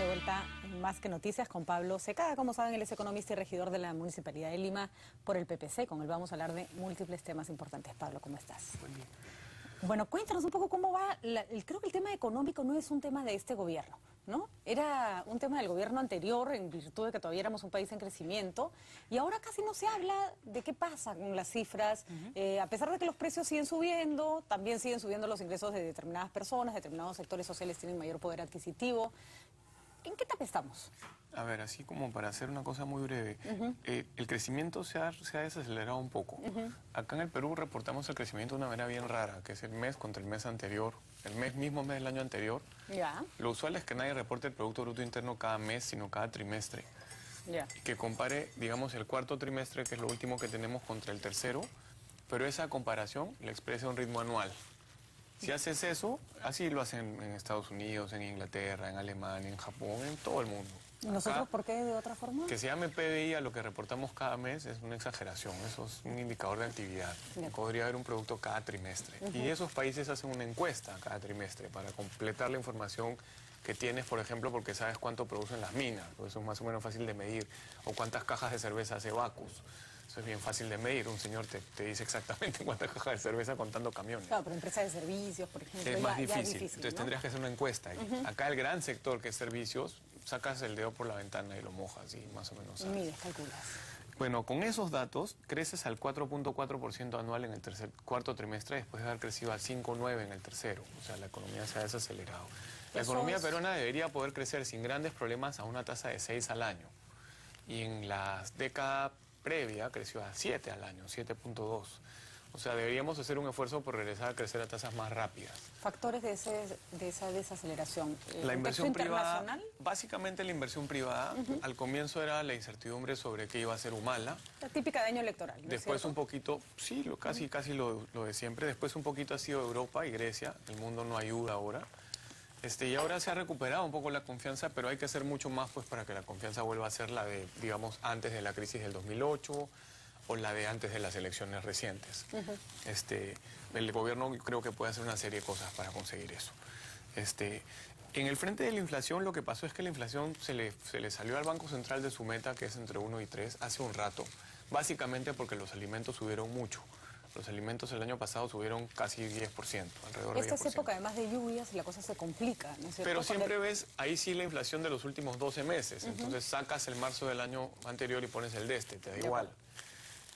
vuelta en Más que Noticias con Pablo Secada. Como saben, él es economista y regidor de la Municipalidad de Lima por el PPC. Con él vamos a hablar de múltiples temas importantes. Pablo, ¿cómo estás? Buen día. Bueno, cuéntanos un poco cómo va. Creo que el tema económico no es un tema de este gobierno, ¿no? Era un tema del gobierno anterior, en virtud de que todavía éramos un país en crecimiento, y ahora casi no se habla de qué pasa con las cifras. A pesar de que los precios siguen subiendo, también siguen subiendo los ingresos de determinadas personas, determinados sectores sociales tienen mayor poder adquisitivo. ¿En qué etapa estamos? A ver, así como para hacer una cosa muy breve, el crecimiento se ha desacelerado un poco. Acá en el Perú reportamos el crecimiento de una manera bien rara, que es el mes contra el mes anterior, mismo mes del año anterior. Ya. Lo usual es que nadie reporte el Producto Bruto Interno cada mes, sino cada trimestre. Ya. Que compare, digamos, el cuarto trimestre, que es lo último que tenemos, contra el tercero, pero esa comparación la expresa a un ritmo anual. Si haces eso, así lo hacen en Estados Unidos, en Inglaterra, en Alemania, en Japón, en todo el mundo. ¿Y nosotros Acá, por qué de otra forma? que se llame PBI a lo que reportamos cada mes es una exageración, eso es un indicador de actividad. Podría haber un producto cada trimestre. Y esos países hacen una encuesta cada trimestre para completar la información que tienes, por ejemplo, porque sabes cuánto producen las minas, porque eso es más o menos fácil de medir, o cuántas cajas de cerveza hace Bacus. Eso es bien fácil de medir, un señor te dice exactamente cuántas cajas de cerveza contando camiones. Claro, pero empresas de servicios, por ejemplo, Es más difícil, ¿no? entonces tendrías que hacer una encuesta. Acá el gran sector que es servicios, sacas el dedo por la ventana y lo mojas y más o menos sabes. Mides, calculas. Bueno, con esos datos creces al 4.4% anual en el cuarto trimestre, después de haber crecido al 5.9% en el tercero. O sea, la economía se ha desacelerado. La economía peruana debería poder crecer sin grandes problemas a una tasa de 6 al año. Y en la década previa creció a 7 al año, 7.2. O sea, deberíamos hacer un esfuerzo por regresar a crecer a tasas más rápidas. Factores de esa desaceleración. La inversión privada, internacional. básicamente la inversión privada, al comienzo era la incertidumbre sobre qué iba a hacer Humala. La típica de año electoral, ¿no? Después un poquito, sí, casi lo de siempre. Después un poquito ha sido Europa y Grecia. El mundo no ayuda ahora. Y ahora se ha recuperado un poco la confianza, pero hay que hacer mucho más pues para que la confianza vuelva a ser la de, digamos, antes de la crisis del 2008 o la de antes de las elecciones recientes. El gobierno creo que puede hacer una serie de cosas para conseguir eso. En el frente de la inflación lo que pasó es que la inflación se le salió al Banco Central de su meta, que es entre 1 y 3, hace un rato, básicamente porque los alimentos subieron mucho. Los alimentos el año pasado subieron casi 10%, alrededor de 10%. Esta es época además de lluvias y la cosa se complica, ¿no es cierto? Pero siempre ves, ahí sí la inflación de los últimos 12 meses. Entonces sacas el marzo del año anterior y pones el de este, te da igual.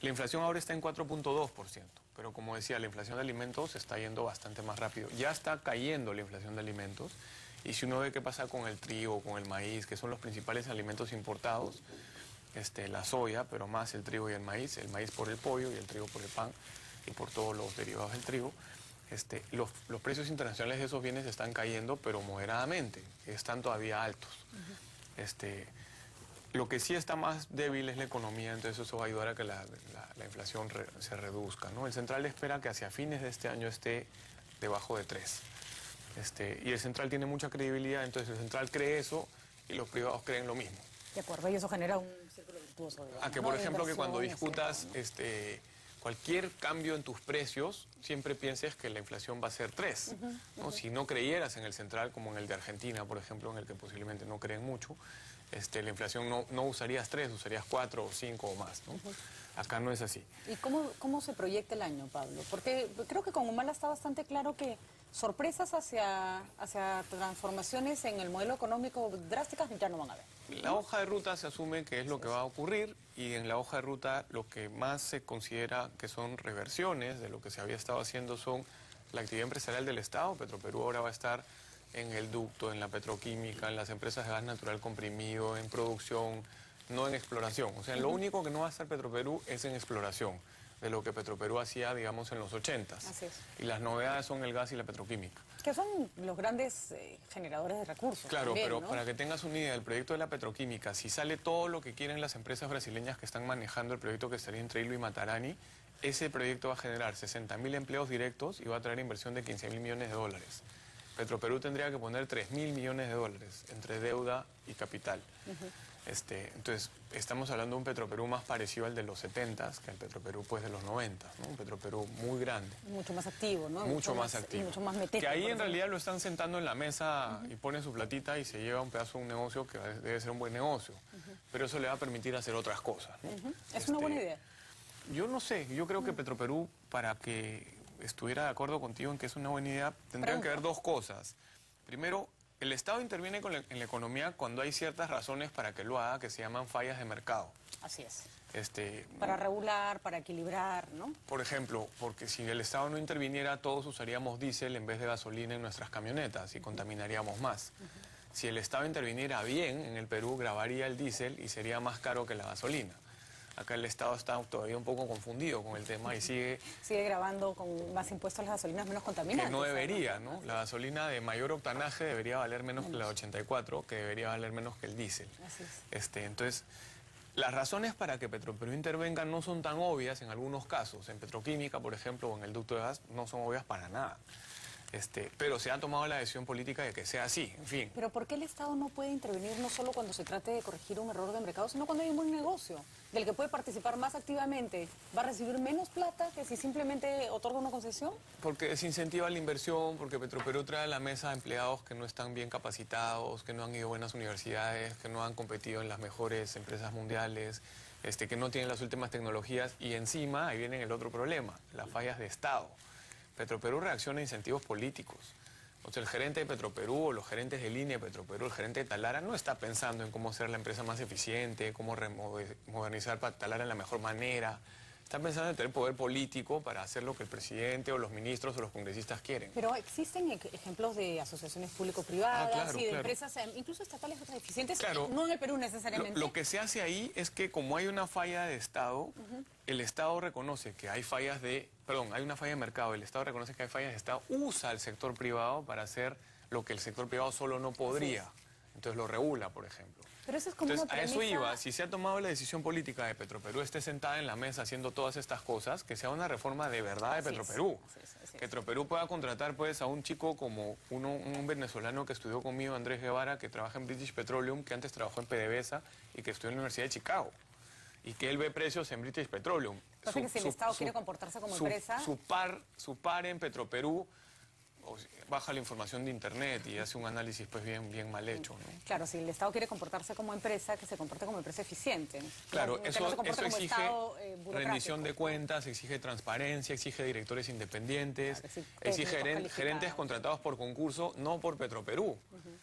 La inflación ahora está en 4.2%, pero como decía, la inflación de alimentos está yendo bastante más rápido. Ya está cayendo la inflación de alimentos. Y si uno ve qué pasa con el trigo, con el maíz, que son los principales alimentos importados, la soya, pero más el trigo y el maíz por el pollo y el trigo por el pan y por todos los derivados del trigo, los precios internacionales de esos bienes están cayendo, pero moderadamente, están todavía altos. Lo que sí está más débil es la economía, entonces eso va a ayudar a que la inflación se reduzca, ¿no? El central espera que hacia fines de este año esté debajo de 3. Y el central tiene mucha credibilidad, entonces el central cree eso y los privados creen lo mismo. De acuerdo, y eso genera un círculo virtuoso. Digamos, a que, por ejemplo, que cuando discutas cualquier cambio en tus precios, siempre pienses que la inflación va a ser 3. ¿no? Si no creyeras en el central, como en el de Argentina, por ejemplo, en el que posiblemente no creen mucho, la inflación no usarías 3, usarías 4 o 5 o más. ¿no? Acá no es así. ¿Y cómo se proyecta el año, Pablo? Porque creo que con Humala está bastante claro que sorpresas hacia transformaciones en el modelo económico drásticas ya no van a haber. La hoja de ruta se asume que es lo que va a ocurrir y en la hoja de ruta lo que más se considera que son reversiones de lo que se había estado haciendo son la actividad empresarial del Estado. Petroperú ahora va a estar en el ducto, en la petroquímica, en las empresas de gas natural comprimido, en producción, no en exploración. O sea, lo único que no va a estar Petroperú es en exploración, de lo que Petroperú hacía, digamos, en los 80s. Así es. Y las novedades son el gas y la petroquímica. Que son los grandes generadores de recursos. Claro, también, pero ¿no? para que tengas una idea, el proyecto de la petroquímica, si sale todo lo que quieren las empresas brasileñas que están manejando el proyecto que estaría entre Hilo y Matarani, ese proyecto va a generar 60.000 empleos directos y va a traer inversión de 15.000 millones de dólares. Petroperú tendría que poner 3.000 millones de dólares entre deuda y capital. Entonces, estamos hablando de un Petroperú más parecido al de los 70s que al Petroperú pues, de los 90s, ¿no? Un Petroperú muy grande. Mucho más activo, ¿no? Mucho más activo. Mucho más metético. Que ahí en realidad lo están sentando en la mesa y ponen su platita y se lleva un pedazo de un negocio que debe ser un buen negocio. Pero eso le va a permitir hacer otras cosas, ¿no? Es una buena idea. Yo no sé, yo creo que Petroperú, para que estuviera de acuerdo contigo en que es una buena idea, tendrían que ver dos cosas. Primero, el Estado interviene en la economía cuando hay ciertas razones para que lo haga, que se llaman fallas de mercado. Así es. Para regular, para equilibrar, ¿no? Por ejemplo, porque si el Estado no interviniera, todos usaríamos diésel en vez de gasolina en nuestras camionetas y contaminaríamos más. Si el Estado interviniera bien en el Perú, grabaría el diésel y sería más caro que la gasolina. Acá el Estado está todavía un poco confundido con el tema y sigue grabando con más impuestos las gasolinas menos contaminantes. Que no debería, ¿no? La gasolina de mayor octanaje debería valer menos que la 84, que debería valer menos que el diésel. Así es. Entonces, las razones para que Petroperú intervenga no son tan obvias en algunos casos. En petroquímica, por ejemplo, o en el ducto de gas, no son obvias para nada. Pero se ha tomado la decisión política de que sea así, en fin. Pero ¿por qué el Estado no puede intervenir no solo cuando se trate de corregir un error de mercado, sino cuando hay un buen negocio, del que puede participar más activamente? ¿Va a recibir menos plata que si simplemente otorga una concesión? Porque desincentiva la inversión, porque Petroperú trae a la mesa empleados que no están bien capacitados, que no han ido a buenas universidades, que no han competido en las mejores empresas mundiales, que no tienen las últimas tecnologías, y encima ahí viene el otro problema, las fallas de Estado. Petroperú reacciona a incentivos políticos. O sea, el gerente de Petroperú o los gerentes de línea de Petroperú, el gerente de Talara, no está pensando en cómo hacer la empresa más eficiente, cómo modernizar para Talara de la mejor manera. Está pensando en tener poder político para hacer lo que el presidente o los ministros o los congresistas quieren. Pero existen ejemplos de asociaciones público-privadas y de empresas, incluso estatales, eficientes, no en el Perú necesariamente. Lo que se hace ahí es que como hay una falla de Estado, el Estado reconoce que hay fallas hay una falla de mercado, el Estado reconoce que hay fallas de Estado, usa al sector privado para hacer lo que el sector privado solo no podría. Entonces lo regula, por ejemplo. Pero eso es como Entonces, una premisa... a eso iba. Si se ha tomado la decisión política de Petroperú, esté sentada en la mesa haciendo todas estas cosas, que sea una reforma de verdad de Petroperú. Que Petroperú pueda contratar pues a un chico como un venezolano que estudió conmigo, Andrés Guevara, que trabaja en British Petroleum, que antes trabajó en PDVSA y que estudió en la Universidad de Chicago. Y que él ve precios en British Petroleum. Entonces, que si el Estado quiere comportarse como empresa... Su par en Petroperú baja la información de Internet y hace un análisis pues bien mal hecho, ¿no? Claro, si el Estado quiere comportarse como empresa, que se comporte como empresa eficiente. Claro, eso exige Estado, rendición de cuentas, exige transparencia, exige directores independientes, exige gerentes contratados por concurso, no por Petroperú.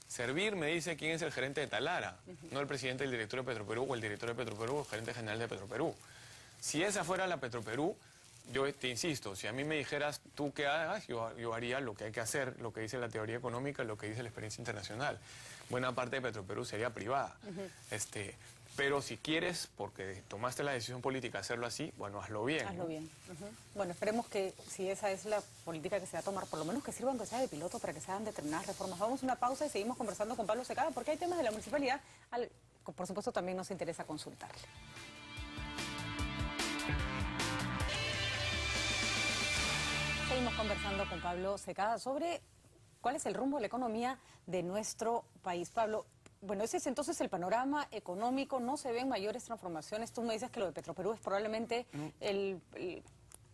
Servir me dice quién es el gerente de Talara, no el presidente del directorio de Petroperú o el director de Petroperú o el gerente general de Petroperú. Si esa fuera la Petroperú, yo te insisto, si a mí me dijeras tú qué hagas, yo haría lo que hay que hacer, lo que dice la teoría económica, lo que dice la experiencia internacional. Buena parte de Petroperú sería privada. Pero si quieres, porque tomaste la decisión política de hacerlo así, bueno, hazlo bien. Hazlo bien. Bueno, esperemos que si esa es la política que se va a tomar, por lo menos que sirva aunque sea de piloto para que se hagan determinadas reformas. Vamos a una pausa y seguimos conversando con Pablo Secada, porque hay temas de la municipalidad, por supuesto también nos interesa consultarle. Seguimos conversando con Pablo Secada sobre cuál es el rumbo de la economía de nuestro país. Pablo, bueno, ese es entonces el panorama económico, no se ven mayores transformaciones. Tú me dices que lo de Petroperú es probablemente el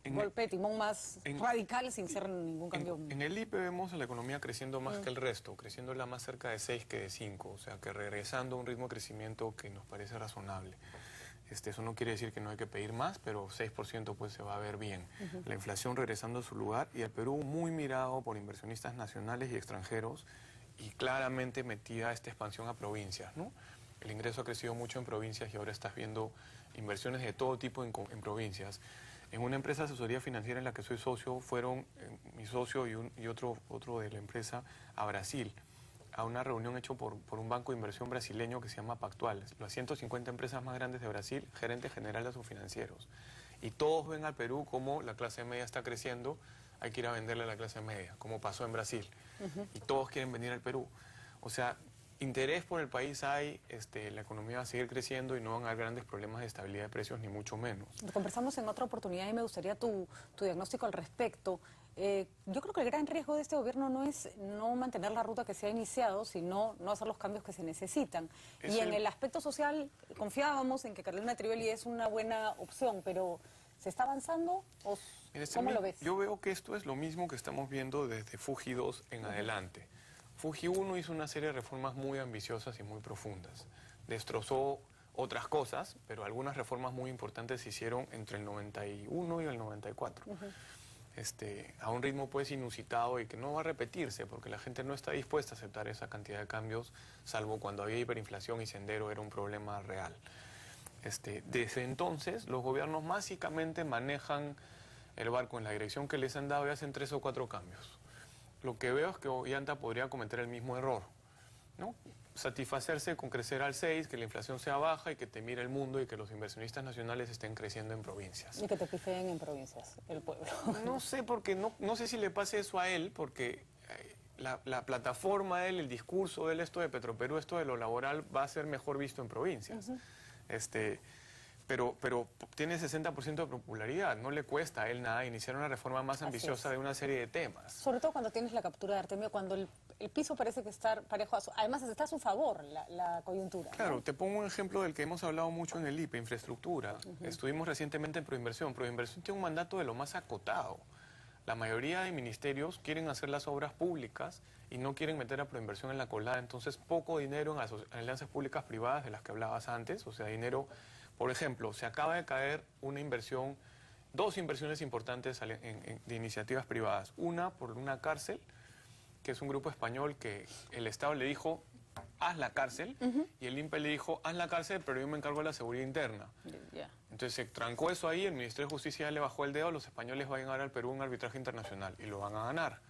golpe de timón más radical sin ser ningún cambio. En el IPE vemos a la economía creciendo más que el resto, creciéndola más cerca de 6 que de 5, o sea que regresando a un ritmo de crecimiento que nos parece razonable. Eso no quiere decir que no hay que pedir más, pero 6% pues se va a ver bien. La inflación regresando a su lugar y el Perú muy mirado por inversionistas nacionales y extranjeros y claramente metida esta expansión a provincias, ¿no? El ingreso ha crecido mucho en provincias y ahora estás viendo inversiones de todo tipo en provincias. En una empresa de asesoría financiera en la que soy socio, fueron mi socio y otro de la empresa a Brasil, a una reunión hecha por un banco de inversión brasileño que se llama Pactual. Las 150 empresas más grandes de Brasil, gerentes generales o financieros. Y todos ven al Perú como la clase media está creciendo, hay que ir a venderle a la clase media, como pasó en Brasil. Y todos quieren venir al Perú. O sea, interés por el país hay, la economía va a seguir creciendo y no van a haber grandes problemas de estabilidad de precios, ni mucho menos. Conversamos en otra oportunidad y me gustaría tu diagnóstico al respecto. Yo creo que el gran riesgo de este gobierno no es no mantener la ruta que se ha iniciado, sino no hacer los cambios que se necesitan. Y en el aspecto social confiábamos en que Carolina Trivelli es una buena opción, pero ¿se está avanzando o cómo lo ves? Yo veo que esto es lo mismo que estamos viendo desde Fuji 2 en adelante. Fuji 1 hizo una serie de reformas muy ambiciosas y muy profundas. Destrozó otras cosas, pero algunas reformas muy importantes se hicieron entre el 91 y el 94. A un ritmo pues inusitado y que no va a repetirse porque la gente no está dispuesta a aceptar esa cantidad de cambios, salvo cuando había hiperinflación y Sendero era un problema real. Desde entonces los gobiernos básicamente manejan el barco en la dirección que les han dado y hacen 3 o 4 cambios. Lo que veo es que Ollanta podría cometer el mismo error, ¿no? Satisfacerse con crecer al 6, que la inflación sea baja y que te mire el mundo y que los inversionistas nacionales estén creciendo en provincias. Y que te pifeen en provincias, el pueblo. No sé, porque no sé si le pase eso a él, porque la plataforma de él, el discurso de él, esto de Petroperú, esto de lo laboral, va a ser mejor visto en provincias. Pero tiene 60% de popularidad, no le cuesta a él nada iniciar una reforma más ambiciosa de una serie de temas. Sobre todo cuando tienes la captura de Artemio, cuando el piso parece que está parejo, además está a su favor la coyuntura. Claro, ¿no? te pongo un ejemplo del que hemos hablado mucho en el IPE, infraestructura. Estuvimos recientemente en Proinversión. Proinversión tiene un mandato de lo más acotado. La mayoría de ministerios quieren hacer las obras públicas y no quieren meter a Proinversión en la colada, entonces poco dinero en alianzas públicas privadas de las que hablabas antes, o sea, dinero. Por ejemplo, se acaba de caer una inversión, 2 inversiones importantes de iniciativas privadas. Una por una cárcel, que es un grupo español que el Estado le dijo, haz la cárcel, y el INPE le dijo, haz la cárcel, pero yo me encargo de la seguridad interna. Entonces se trancó eso ahí, el Ministerio de Justicia le bajó el dedo, los españoles van a ganar al Perú un arbitraje internacional, y lo van a ganar.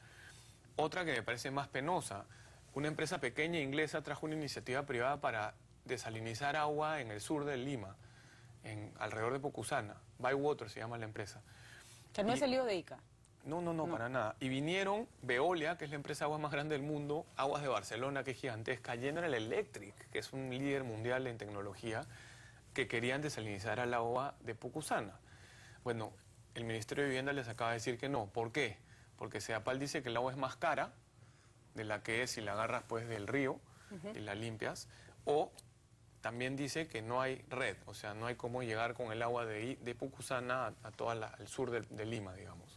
Otra que me parece más penosa, una empresa pequeña inglesa trajo una iniciativa privada para desalinizar agua en el sur de Lima, alrededor de Pocusana. Bywater se llama la empresa. Que no es el lío de Ica. No, para nada. Y vinieron Veolia, que es la empresa de aguas más grande del mundo, Aguas de Barcelona, que es gigantesca, General Electric, que es un líder mundial en tecnología, que querían desalinizar al agua de Pocusana. Bueno, el Ministerio de Vivienda les acaba de decir que no. ¿Por qué? Porque CEAPAL dice que el agua es más cara de la que es si la agarras pues del río y la limpias, o también dice que no hay red, o sea, no hay cómo llegar con el agua de Pucusana a todo al sur de Lima, digamos.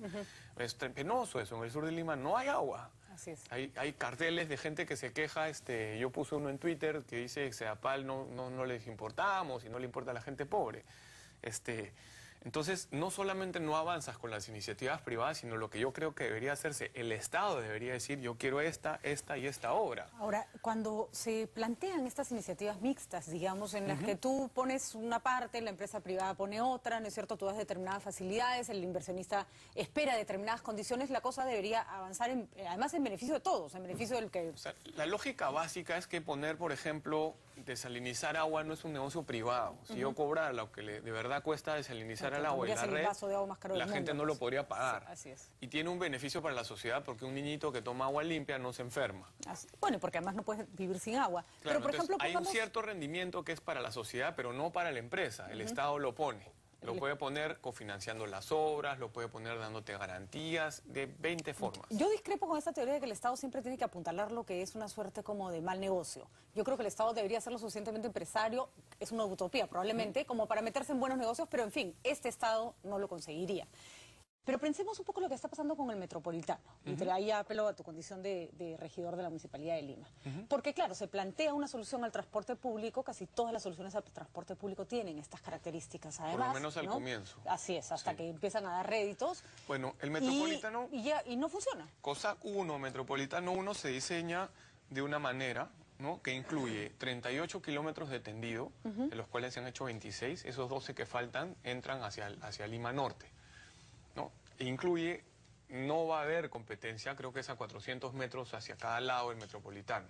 Es penoso eso, en el sur de Lima no hay agua. Así es. Hay carteles de gente que se queja, yo puse uno en Twitter que dice que CEAPAL no les importamos y no le importa a la gente pobre. Entonces, no solamente no avanzas con las iniciativas privadas, sino lo que yo creo que debería hacerse, el Estado debería decir, yo quiero esta y esta obra. Ahora, cuando se plantean estas iniciativas mixtas, digamos, en las que tú pones una parte, la empresa privada pone otra, ¿no es cierto? Tú das determinadas facilidades, el inversionista espera determinadas condiciones, la cosa debería avanzar, además en beneficio de todos, en beneficio del que... O sea, la lógica básica es que poner, por ejemplo, desalinizar agua no es un negocio privado. Si yo cobrara lo que de verdad cuesta desalinizar el agua y la red, la gente no lo podría pagar. Sí, así es. Y tiene un beneficio para la sociedad porque un niñito que toma agua limpia no se enferma. Bueno, porque además no puedes vivir sin agua. Claro, pero, por ejemplo, hay un cierto rendimiento que es para la sociedad, pero no para la empresa. El Estado lo pone. Lo puede poner cofinanciando las obras, lo puede poner dándote garantías de 20 formas. Yo discrepo con esta teoría de que el Estado siempre tiene que apuntalar lo que es una suerte como de mal negocio. Yo creo que el Estado debería ser lo suficientemente empresario, es una utopía probablemente, como para meterse en buenos negocios, pero en fin, este Estado no lo conseguiría. Pero pensemos un poco lo que está pasando con el Metropolitano. Y ahí apelo a tu condición de regidor de la Municipalidad de Lima. Porque claro, se plantea una solución al transporte público, casi todas las soluciones al transporte público tienen estas características. Además, por lo menos al comienzo. Así es, hasta que empiezan a dar réditos. Bueno, el Metropolitano... Y no funciona. COSAC 1, Metropolitano 1 se diseña de una manera, ¿no?, que incluye 38 kilómetros de tendido, de los cuales se han hecho 26. Esos 12 que faltan entran hacia Lima Norte. ¿No? Incluye, no va a haber competencia, creo que es a 400 metros hacia cada lado del Metropolitano.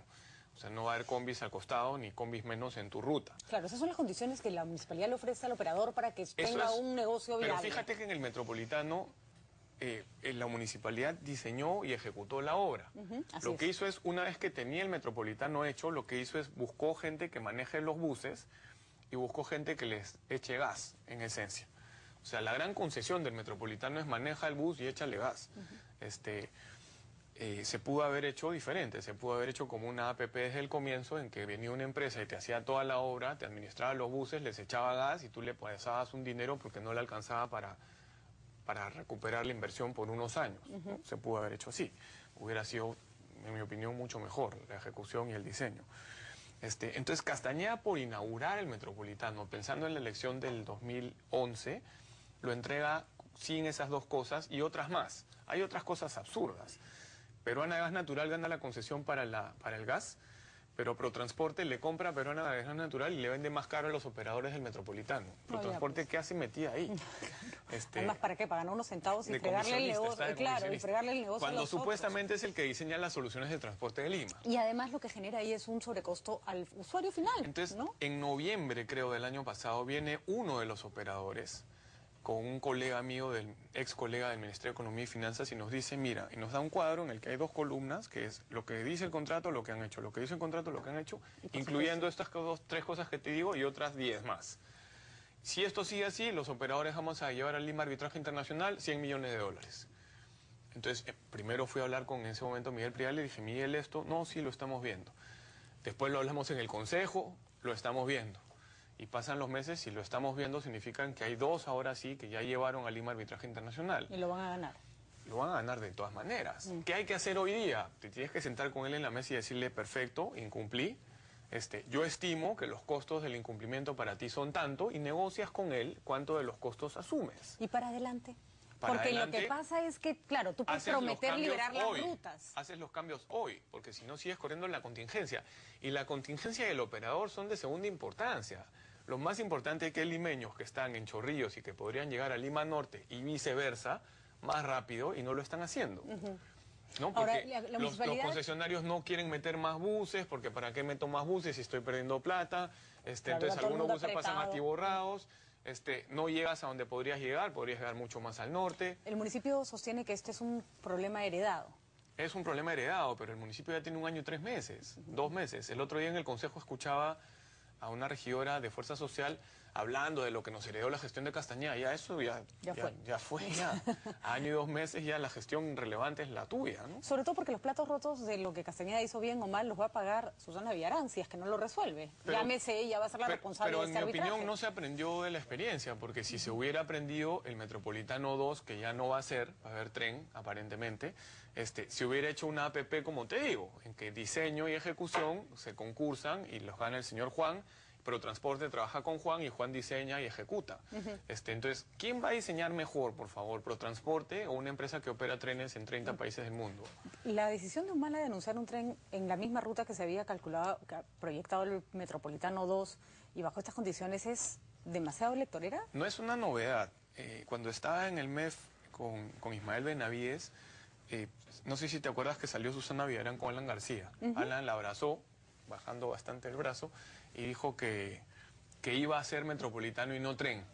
O sea, no va a haber combis al costado ni combis menos en tu ruta. Claro, esas son las condiciones que la municipalidad le ofrece al operador para que tenga un negocio viable. Pero fíjate que en el Metropolitano la municipalidad diseñó y ejecutó la obra. Lo que hizo es, una vez que tenía el Metropolitano hecho, lo que hizo es buscó gente que maneje los buses y buscó gente que les eche gas, en esencia. O sea, la gran concesión del Metropolitano es maneja el bus y échale gas. Se pudo haber hecho diferente, se pudo haber hecho como una APP desde el comienzo, en que venía una empresa y te hacía toda la obra, te administraba los buses, les echaba gas y tú le pasabas un dinero porque no le alcanzaba para recuperar la inversión por unos años, ¿no? Se pudo haber hecho así. Hubiera sido, en mi opinión, mucho mejor la ejecución y el diseño. Entonces, Castañeda, por inaugurar el Metropolitano, pensando en la elección del 2011, lo entrega sin esas dos cosas y otras más. Hay otras cosas absurdas. Peruana Gas Natural gana la concesión para el gas, pero Protransporte le compra a Peruana Gas Natural y le vende más caro a los operadores del Metropolitano. Protransporte, ¿qué hace metida ahí? Además, ¿para qué? Para ganar unos centavos y fregarle el negocio. Claro, y fregarle el negocio cuando a los supuestamente otros. Es el que diseña las soluciones de transporte de Lima. Y además lo que genera ahí es un sobrecosto al usuario final. Entonces, ¿no? En noviembre, creo, del año pasado, viene uno de los operadores con un colega mío, ex colega del Ministerio de Economía y Finanzas, y nos dice, mira, y nos da un cuadro en el que hay dos columnas, que es lo que dice el contrato, lo que han hecho, lo que dice el contrato, lo que han hecho, incluyendo estas tres cosas que te digo y otras 10 más. Si esto sigue así, los operadores vamos a llevar al Lima Arbitraje Internacional $100 millones. Entonces, primero fui a hablar con, en ese momento, Miguel Prial, y le dije, Miguel, esto, no, sí, lo estamos viendo. Después lo hablamos en el Consejo, lo estamos viendo. Y pasan los meses y lo estamos viendo, significan que hay dos ahora sí que ya llevaron al Lima Arbitraje Internacional. Y lo van a ganar. Lo van a ganar de todas maneras. ¿Qué hay que hacer hoy día? Te tienes que sentar con él en la mesa y decirle, perfecto, incumplí. Yo estimo que los costos del incumplimiento para ti son tanto y negocias con él cuánto de los costos asumes. ¿Y para adelante? Para porque adelante, lo que pasa es que, claro, tú puedes prometer liberar las rutas. Haces los cambios hoy, porque si no sigues corriendo en la contingencia. Y la contingencia y el operador son de segunda importancia. Lo más importante es que limeños que están en Chorrillos y que podrían llegar a Lima Norte y viceversa, más rápido, y no lo están haciendo. ¿No? Porque ahora, los concesionarios no quieren meter más buses, porque ¿para qué meto más buses si estoy perdiendo plata? Claro, entonces algunos buses apretado. pasan atiborrados. No llegas a donde podrías llegar mucho más al norte. El municipio sostiene que este es un problema heredado. Es un problema heredado, pero el municipio ya tiene 1 año y 3 meses, 2 meses. El otro día en el Consejo escuchaba a una regidora de Fuerza Social hablando de lo que nos heredó la gestión de Castañeda. Ya eso ya fue. Año y 2 meses ya la gestión relevante es la tuya, ¿no? Sobre todo porque los platos rotos de lo que Castañeda hizo bien o mal los va a pagar Susana Villarán si es que no lo resuelve. Llámese, ella va a ser la responsable de este arbitraje. Pero en mi opinión no se aprendió de la experiencia, porque si se hubiera aprendido el Metropolitano 2, que ya no va a ser, va a haber tren aparentemente, se hubiera hecho una APP como te digo, en que diseño y ejecución se concursan y los gana el señor Juan, pero Transporte trabaja con Juan y Juan diseña y ejecuta. Entonces, ¿quién va a diseñar mejor, por favor? ¿Protransporte o una empresa que opera trenes en 30 países del mundo? La decisión de Humala de anunciar un tren en la misma ruta que se había calculado, proyectado el Metropolitano 2 y bajo estas condiciones es demasiado electorera. No es una novedad. Cuando estaba en el MEF con Ismael Benavides, no sé si te acuerdas que salió Susana Villarán con Alan García. Alan la abrazó, bajando bastante el brazo, y dijo que iba a ser metropolitano y no tren.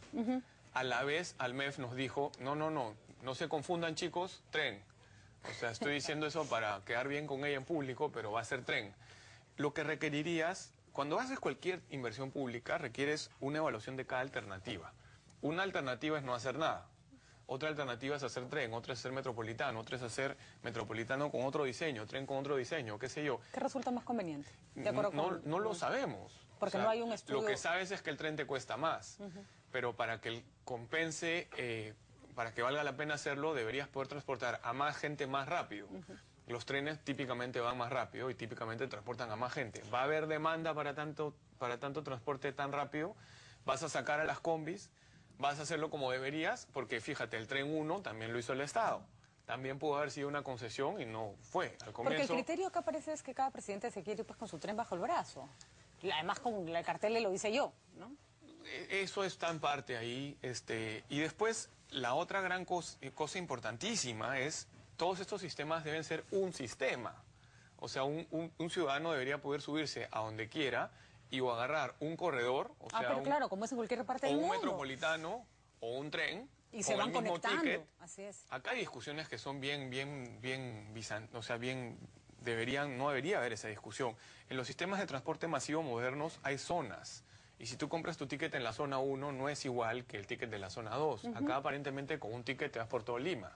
A la vez, al MEF nos dijo, no se confundan chicos, tren. O sea, estoy diciendo eso para quedar bien con ella en público, pero va a ser tren. Lo que requerirías, cuando haces cualquier inversión pública, requieres una evaluación de cada alternativa. Una alternativa es no hacer nada. Otra alternativa es hacer tren, otra es hacer metropolitano, otra es hacer metropolitano con otro diseño, tren con otro diseño, qué sé yo. ¿Qué resulta más conveniente? De acuerdo No lo sabemos. Porque no hay un estudio. Lo que sabes es que el tren te cuesta más, pero para que compense, para que valga la pena hacerlo, deberías poder transportar a más gente más rápido. Los trenes típicamente van más rápido y típicamente transportan a más gente. Va a haber demanda para tanto transporte tan rápido, vas a sacar a las combis, vas a hacerlo como deberías, porque fíjate, el tren 1 también lo hizo el Estado. También pudo haber sido una concesión y no fue. Al comienzo, porque el criterio acá parece es que cada presidente se quiere ir pues, con su tren bajo el brazo. Y además con el cartel le lo hice yo, ¿no? Eso está en parte ahí. Y después, la otra gran cosa importantísima es, todos estos sistemas deben ser un sistema. O sea, un ciudadano debería poder subirse a donde quiera y o agarrar un corredor, o sea, pero claro, como es en cualquier parte del mundo. O un metropolitano, o un tren, y se van el mismo conectando. Ticket. Así es. Acá hay discusiones que son no debería haber esa discusión. En los sistemas de transporte masivo modernos hay zonas, Y si tú compras tu ticket en la zona 1, no es igual que el ticket de la zona 2. Acá aparentemente con un ticket te vas por todo Lima.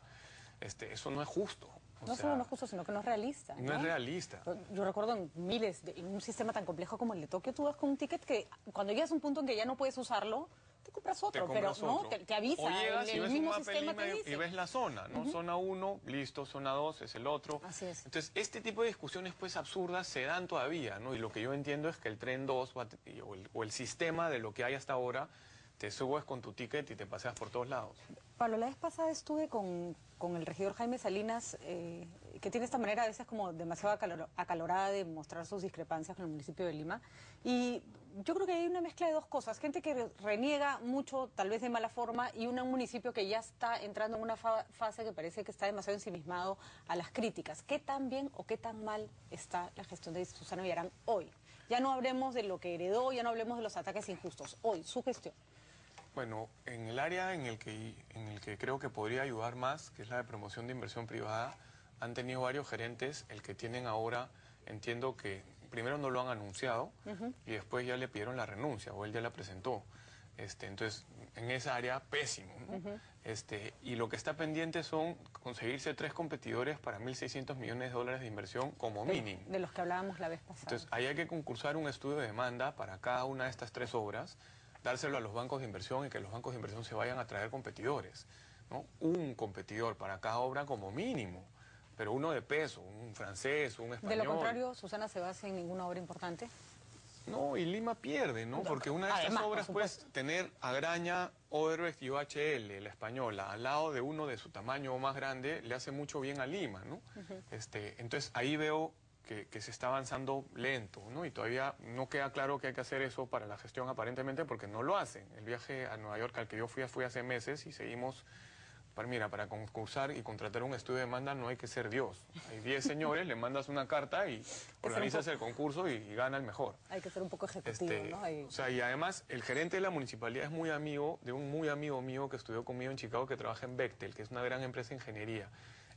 Eso no es justo. No solo no es justo, sino que no es realista. No es realista. Yo recuerdo en un sistema tan complejo como el de Tokio, tú vas con un ticket que cuando llegas a un punto en que ya no puedes usarlo, te compras otro, pero no, te avisa. O llegas y ves un mapa en Lima te y ves la zona, ¿no? Zona 1, listo, zona 2 es el otro. Así es. Entonces, este tipo de discusiones pues absurdas se dan todavía, ¿no? Y lo que yo entiendo es que el tren 2 o el sistema de lo que hay hasta ahora, te subes con tu ticket y te paseas por todos lados. Pablo, la vez pasada estuve con el regidor Jaime Salinas, que tiene esta manera a veces como demasiado acalorada de mostrar sus discrepancias con el municipio de Lima. Y yo creo que hay una mezcla de dos cosas. Gente que reniega mucho, tal vez de mala forma, y un municipio que ya está entrando en una fase que parece que está demasiado ensimismado a las críticas. ¿Qué tan bien o qué tan mal está la gestión de Susana Villarán hoy? Ya no hablemos de lo que heredó, ya no hablemos de los ataques injustos. Hoy, su gestión. Bueno, en el área en el que creo que podría ayudar más, que es la de promoción de inversión privada, han tenido varios gerentes. El que tienen ahora, entiendo que primero no lo han anunciado y después ya le pidieron la renuncia o él ya la presentó. Entonces, en esa área, pésimo, ¿no? Y lo que está pendiente son conseguirse 3 competidores para $1.600 millones de inversión como mínimo. De los que hablábamos la vez pasada. Entonces, ahí hay que concursar un estudio de demanda para cada una de estas 3 obras, dárselo a los bancos de inversión y que los bancos de inversión se vayan a traer competidores, ¿no? Un competidor para cada obra como mínimo, pero uno de peso, un francés, un español. De lo contrario, Susana se basa en ninguna obra importante. No, y Lima pierde, ¿no? Porque una de estas Además, obras puedes tener a Graña, Odebrecht y OHL, la española, al lado de uno de su tamaño o más grande, le hace mucho bien a Lima, ¿no? Entonces ahí veo que se está avanzando lento, ¿no? Y todavía no queda claro que hay que hacer eso para la gestión aparentemente porque no lo hacen. El viaje a Nueva York al que yo fui hace meses y seguimos. Mira, para concursar y contratar un estudio de demanda no hay que ser Dios. Hay 10 señores, le mandas una carta y organizas el concurso y gana el mejor. Hay que ser un poco ejecutivo, ¿no? O sea, y además el gerente de la municipalidad es muy amigo de un muy amigo mío que estudió conmigo en Chicago que trabaja en Bechtel, que es una gran empresa de ingeniería.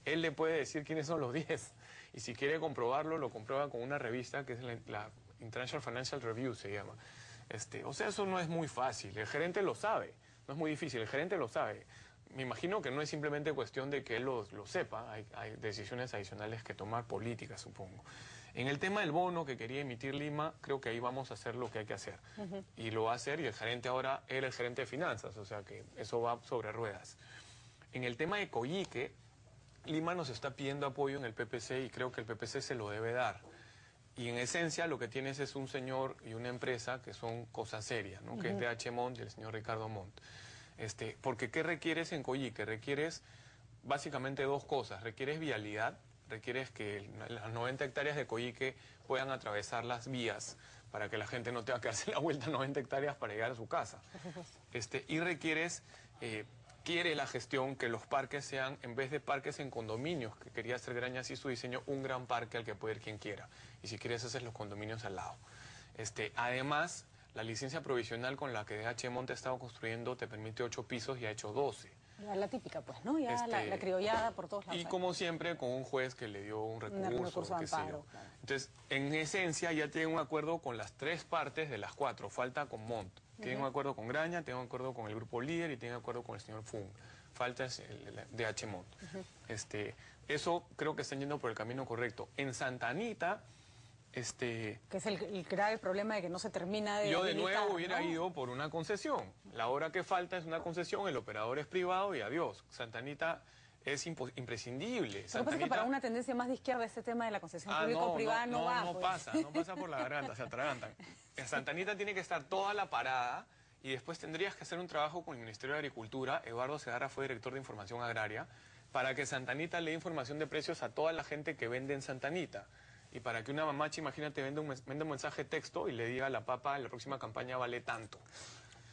Él le puede decir quiénes son los 10 y si quiere comprobarlo, lo comprueba con una revista que es la International Financial Review, se llama. O sea, eso no es muy fácil. El gerente lo sabe, no es muy difícil, el gerente lo sabe. Me imagino que no es simplemente cuestión de que él lo sepa, hay decisiones adicionales que tomar políticas, supongo. En el tema del bono que quería emitir Lima, creo que ahí vamos a hacer lo que hay que hacer. Y lo va a hacer y el gerente ahora era el gerente de finanzas, o sea que eso va sobre ruedas. En el tema de Coyique, Lima nos está pidiendo apoyo en el PPC y creo que el PPC se lo debe dar. Y en esencia lo que tienes es un señor y una empresa que son cosas serias, ¿no? Que es DH Montt y el señor Ricardo Montt. Porque ¿qué requieres en Coyique? Requieres básicamente 2 cosas. Requieres vialidad, requieres que las 90 hectáreas de Coyique puedan atravesar las vías para que la gente no tenga que darse la vuelta 90 hectáreas para llegar a su casa. Y requieres, quiere la gestión que los parques sean, en vez de parques en condominios, que quería hacer Graña así su diseño, un gran parque al que puede ir quien quiera. Y si quieres hacer los condominios al lado. Además, la licencia provisional con la que DH Montt ha estado construyendo te permite 8 pisos y ha hecho 12. Ya la típica, pues, ¿no? Ya la criollada por todos lados. Y como siempre, con un juez que le dio un recurso de amparo, claro. Entonces, en esencia, ya tiene un acuerdo con las 3 partes de las 4. Falta con Montt. Tiene un acuerdo con Graña, tiene un acuerdo con el Grupo Líder y tiene un acuerdo con el señor Fung. Falta es el DH Montt. Eso creo que están yendo por el camino correcto. En Santa Anita... Que es el grave problema de que no se termina de Yo de habilitar, nuevo hubiera ¿no? ido por una concesión. La hora que falta es una concesión, el operador es privado y adiós. Santa Anita es imprescindible. Lo que pasa es que para una tendencia más de izquierda este tema de la concesión público-privada no va. No pasa por la garganta, se atragantan. Santa Anita tiene que estar toda la parada y después tendrías que hacer un trabajo con el Ministerio de Agricultura. Eduardo Segarra fue director de Información Agraria, para que Santa Anita le dé información de precios a toda la gente que vende en Santa Anita. Y para que una mamacha, imagínate, venda un mensaje de texto y le diga a la papa, en la próxima campaña vale tanto.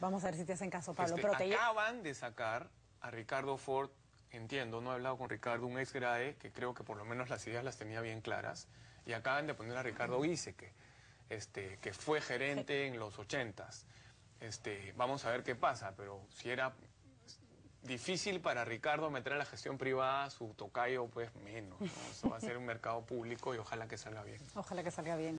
Vamos a ver si te hacen caso, Pablo. Acaban de sacar a Ricardo Ford, entiendo, no he hablado con Ricardo, un ex grade, que creo que por lo menos las ideas las tenía bien claras, y acaban de poner a Ricardo Giesecke, que fue gerente en los 80s. Vamos a ver qué pasa, pero si era difícil para Ricardo meter a la gestión privada su tocayo, pues menos, ¿no? Eso va a ser un mercado público y ojalá que salga bien. Ojalá que salga bien.